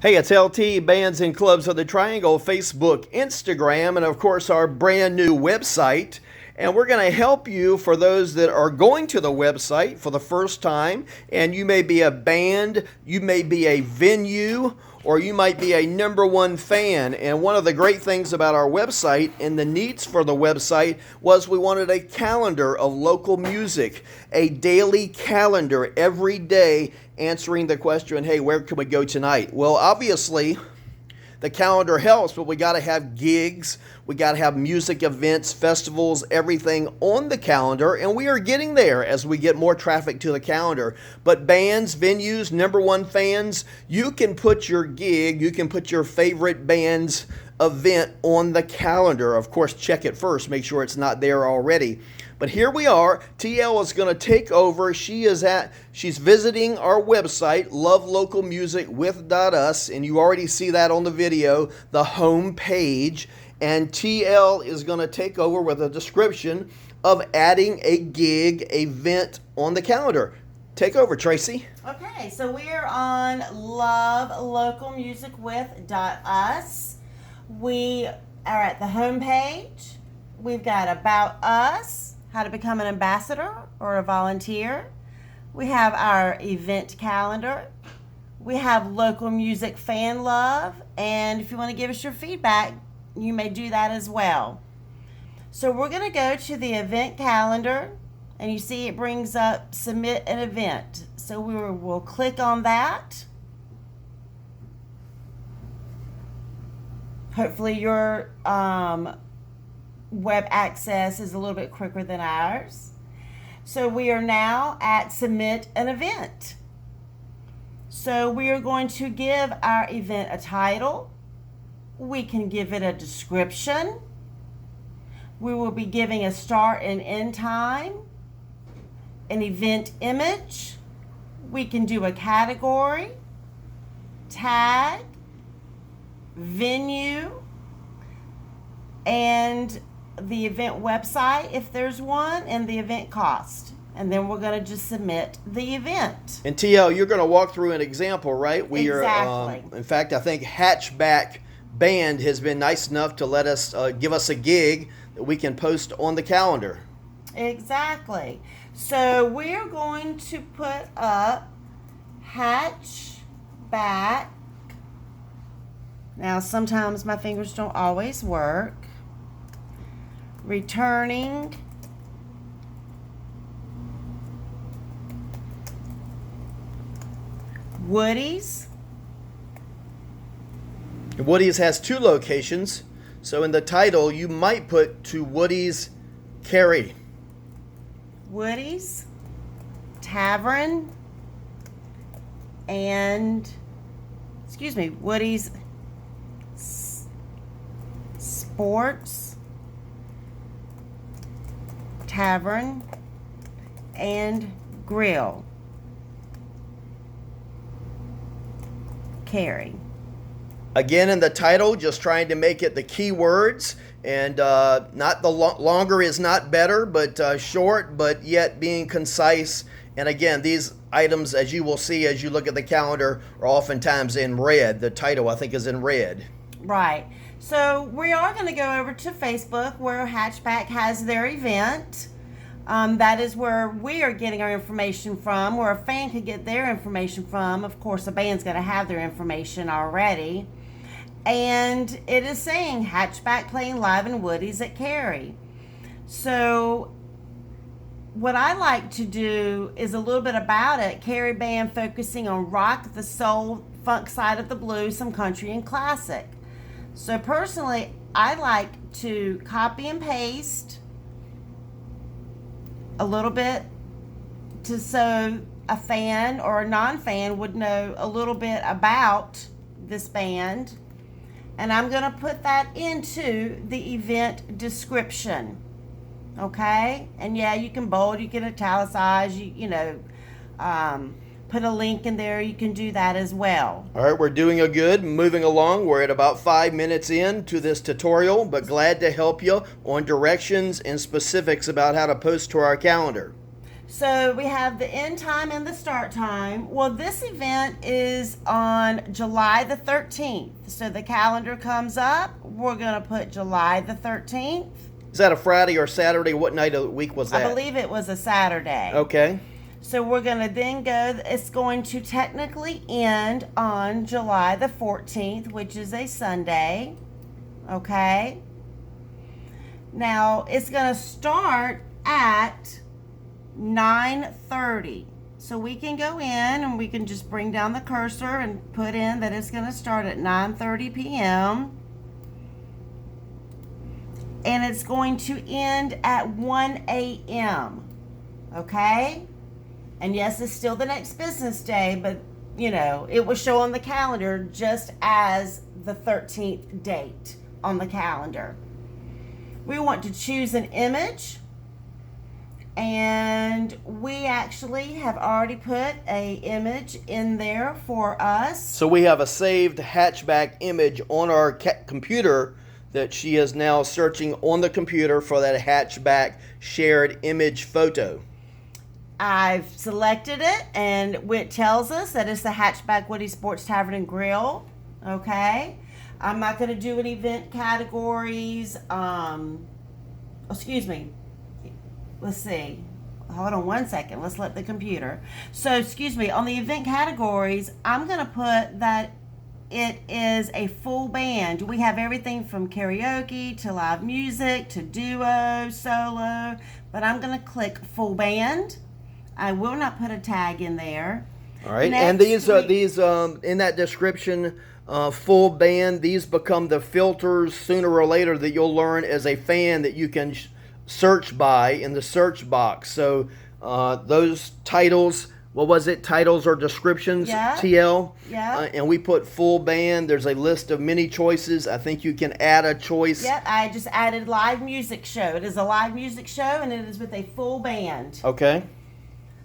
Hey, it's LT Bands and Clubs of the Triangle, Facebook, Instagram, and of course our brand new website. And we're going to help you for those that are going to the website for the first time. And you may be a band, you may be a venue, or you might be a number one fan. And one of the great things about our website and the needs for the website was we wanted a calendar of local music, a daily calendar every day answering the question, hey, where can we go tonight? Well, obviously, the calendar helps, but we got to have gigs, we got to have music events, festivals, everything on the calendar, and we are getting there as we get more traffic to the calendar. But bands, venues, number one fans, you can put your gig, you can put your favorite band's event on the calendar. Of course, check it first, make sure it's not there already. But here we are. TL is going to take over. She's visiting our website, lovelocalmusicwith.us, and you already see that on the video, the home page. And TL is going to take over with a description of adding a gig event on the calendar. Take over, Tracy. Okay, so we are on lovelocalmusicwith.us. We are at the home page. We've got About Us, how to become an ambassador or a volunteer. We have our event calendar. We have local music fan love. And if you want to give us your feedback, you may do that as well. So we're going to go to the event calendar, and you see it brings up submit an event. So we'll click on that. Hopefully your web access is a little bit quicker than ours. So we are now at submit an event. So we are going to give our event a title. We can give it a description. We will be giving a start and end time, an event image. We can do a category, tag, venue, and the event website if there's one, and the event cost. And then we're going to just submit the event. And TL, you're going to walk through an example, right? Exactly. In fact, I think Hatchback Band has been nice enough to let us give us a gig that we can post on the calendar. Exactly. So we're going to put up Hatchback. Now, sometimes my fingers don't always work. Returning Woody's. Woody's has two locations, so in the title you might put to Woody's Cary. Woody's Tavern and, Woody's Sports Tavern and Grill, Cary. Again, in the title, just trying to make it the key words, and not the longer is not better, but short, but yet being concise. And again, these items, as you will see as you look at the calendar, are oftentimes in red. The title, I think, is in red. Right. So we are going to go over to Facebook where Hatchback has their event. That is where we are getting our information from, where a fan could get their information from. Of course, a band's going to have their information already. And it is saying Hatchback playing live in Woody's at Cary. So what I like to do is a little bit about it. Cary band focusing on rock, the soul, funk side of the blues, some country and classic. So personally, I like to copy and paste a little bit so a fan or a non-fan would know a little bit about this band. And I'm going to put that into the event description. Okay? And yeah, you can bold, you can italicize, put a link in there. You can do that as well. All right, we're doing a good. Moving along. We're at about 5 minutes into this tutorial, but glad to help you on directions and specifics about how to post to our calendar. So we have the end time and the start time. Well, this event is on July the 13th. So the calendar comes up. We're going to put July the 13th. Is that a Friday or Saturday? What night of the week was that? I believe it was a Saturday. Okay. So we're going to then go, it's going to technically end on July the 14th, which is a Sunday. Okay. Now, it's going to start at 9:30. So we can go in and we can just bring down the cursor and put in that it's going to start at 9:30 p.m. And it's going to end at 1 a.m. Okay? And yes, it's still the next business day, but you know, it will show on the calendar just as the 13th date on the calendar. We want to choose an image. And we actually have already put a image in there for us. So we have a saved hatchback image on our computer that she is now searching on the computer for that hatchback shared image photo. I've selected it, and it tells us that it's the Hatchback Woody Sports Tavern and Grill. Okay. I'm not going to do any event categories. Excuse me. Let's see. Hold on one second. Let's let the computer. So, excuse me. On the event categories, I'm going to put that it is a full band. We have everything from karaoke to live music to duo, solo. But I'm going to click full band. I will not put a tag in there. All right. And these in that description, full band, these become the filters sooner or later that you'll learn as a fan that you can search by in the search box. So those titles, what was it? Titles or descriptions, yeah. TL. Yeah. And we put full band. There's a list of many choices. I think you can add a choice. Yep, I just added live music show. It is a live music show, and it is with a full band. Okay.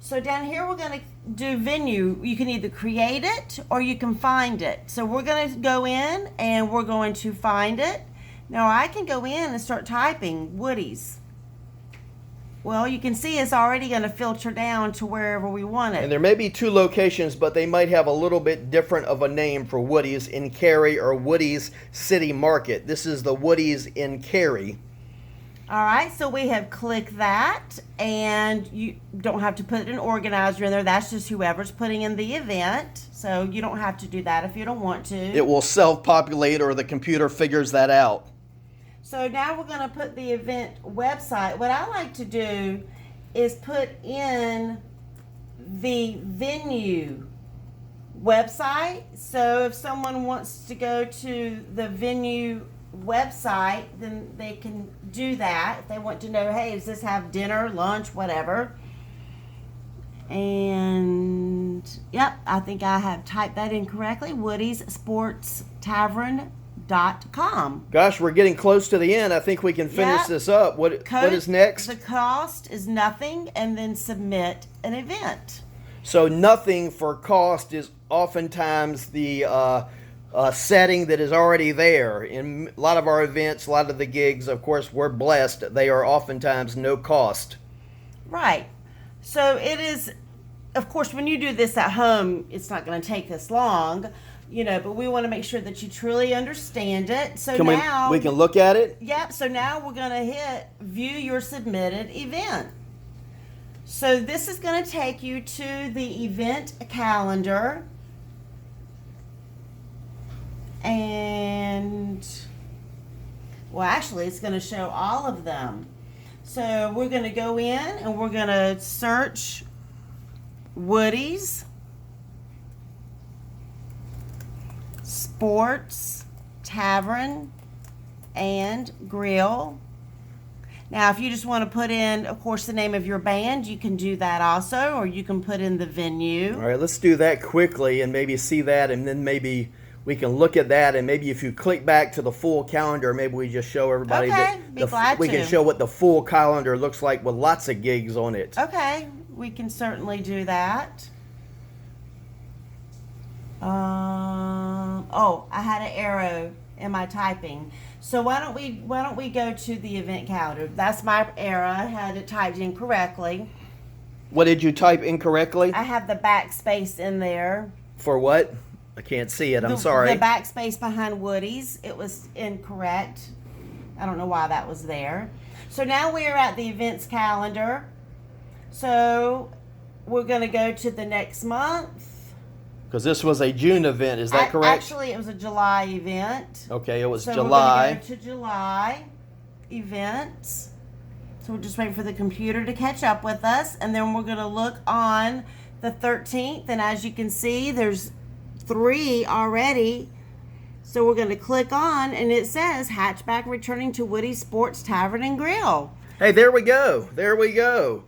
So down here we're going to do venue. You can either create it or you can find it. So we're going to go in and we're going to find it. Now I can go in and start typing Woody's. Well, you can see it's already going to filter down to wherever we want it. And there may be two locations, but they might have a little bit different of a name for Woody's in Cary or Woody's City Market. This is the Woody's in Cary. All right, so we have clicked that, and you don't have to put an organizer in there. That's just whoever's putting in the event. So you don't have to do that if you don't want to. It will self-populate or the computer figures that out. So now we're going to put the event website. What I like to do is put in the venue website. So if someone wants to go to the venue website, then they can do that. If they want to know, hey, does this have dinner, lunch, whatever. And yep, I think I have typed that in correctly. Woody's Sports Tavern.com. Gosh, we're getting close to the end. I think we can finish this up. What is next? The cost is nothing, and then submit an event. So nothing for cost is oftentimes the setting that is already there. In a lot of our events, a lot of the gigs, of course, we're blessed. They are oftentimes no cost. Right. So it is, of course, when you do this at home, it's not going to take this long, you know, but we want to make sure that you truly understand it. So now we can look at it? Yep. So now we're going to hit view your submitted event. So this is going to take you to the event calendar. And, well, actually, it's going to show all of them. So we're going to go in and we're going to search Woody's Sports Tavern and Grill. Now, if you just want to put in, of course, the name of your band, you can do that also, or you can put in the venue. All right, let's do that quickly and maybe see that, and then maybe we can look at that, and maybe if you click back to the full calendar, maybe we just show everybody we can show what the full calendar looks like with lots of gigs on it. Okay, we can certainly do that. Oh, I had an error in my typing. So why don't we go to the event calendar? That's my error. I had it typed in correctly. What did you type incorrectly? I have the backspace in there. For what? I can't see it. I'm The sorry. backspace behind Woody's, it was incorrect. I don't know why that was there. So now we are at the events calendar. So we're going to go to the next month. Because this was a June event. Is that correct? Actually, it was a July event. Okay, it was So July. we're going to go to July events. So we're just waiting for the computer to catch up with us. And then we're going to look on the 13th. And as you can see, there's 3 already. So we're going to click on, and it says Hatchback returning to Woody Sports Tavern and Grill. Hey, there we go. There we go.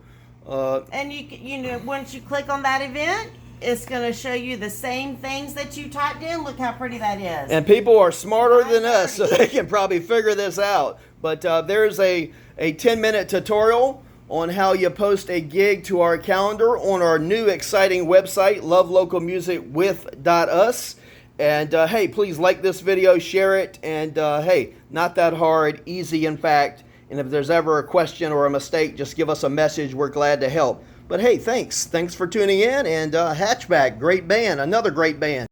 And you know, once you click on that event, it's going to show you the same things that you typed in. Look how pretty that is. And people are smarter than us, so they can probably figure this out. But there's a 10-minute tutorial on how you post a gig to our calendar on our new exciting website, lovelocalmusicwith.us. And hey, please like this video, share it, and hey, not that hard, easy in fact. And if there's ever a question or a mistake, just give us a message. We're glad to help. But hey, thanks for tuning in. And Hatchback, great band, another great band.